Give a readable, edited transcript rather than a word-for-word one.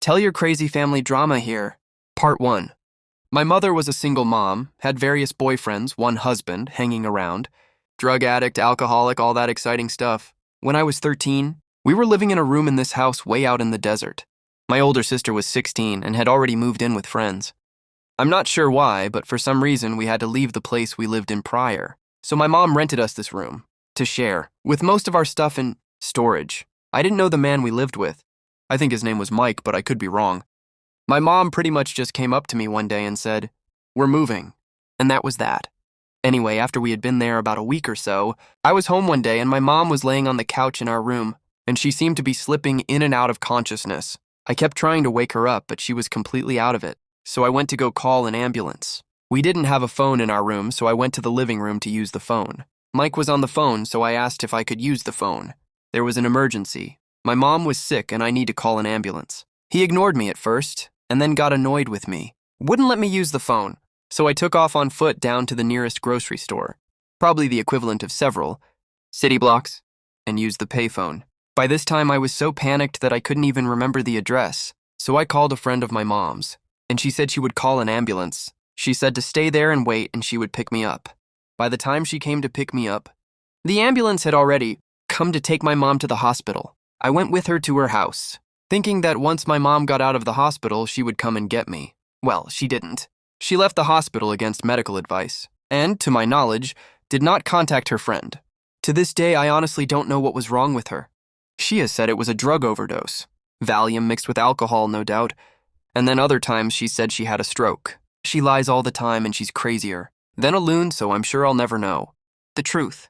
Tell your crazy family drama here. Part 1. My mother was a single mom, had various boyfriends, one husband, hanging around. Drug addict, alcoholic, all that exciting stuff. When I was 13, we were living in a room in this house way out in the desert. My older sister was 16 and had already moved in with friends. I'm not sure why, but for some reason we had to leave the place we lived in prior. So my mom rented us this room to share, with most of our stuff in storage. I didn't know the man we lived with. I think his name was Mike, but I could be wrong. My mom pretty much just came up to me one day and said, "We're moving." And that was that. Anyway, after we had been there about a week or so, I was home one day and my mom was laying on the couch in our room, and she seemed to be slipping in and out of consciousness. I kept trying to wake her up, but she was completely out of it. So I went to go call an ambulance. We didn't have a phone in our room, so I went to the living room to use the phone. Mike was on the phone, so I asked if I could use the phone. There was an emergency. My mom was sick and I need to call an ambulance. He ignored me at first, and then got annoyed with me. Wouldn't let me use the phone, so I took off on foot down to the nearest grocery store, probably the equivalent of several city blocks, and used the payphone. By this time, I was so panicked that I couldn't even remember the address, so I called a friend of my mom's, and she said she would call an ambulance. She said to stay there and wait, and she would pick me up. By the time she came to pick me up, the ambulance had already come to take my mom to the hospital. I went with her to her house, thinking that once my mom got out of the hospital, she would come and get me. Well, she didn't. She left the hospital against medical advice, and, to my knowledge, did not contact her friend. To this day, I honestly don't know what was wrong with her. She has said it was a drug overdose. Valium mixed with alcohol, no doubt. And then other times she said she had a stroke. She lies all the time and she's crazier. Then a loon, so I'm sure I'll never know the truth.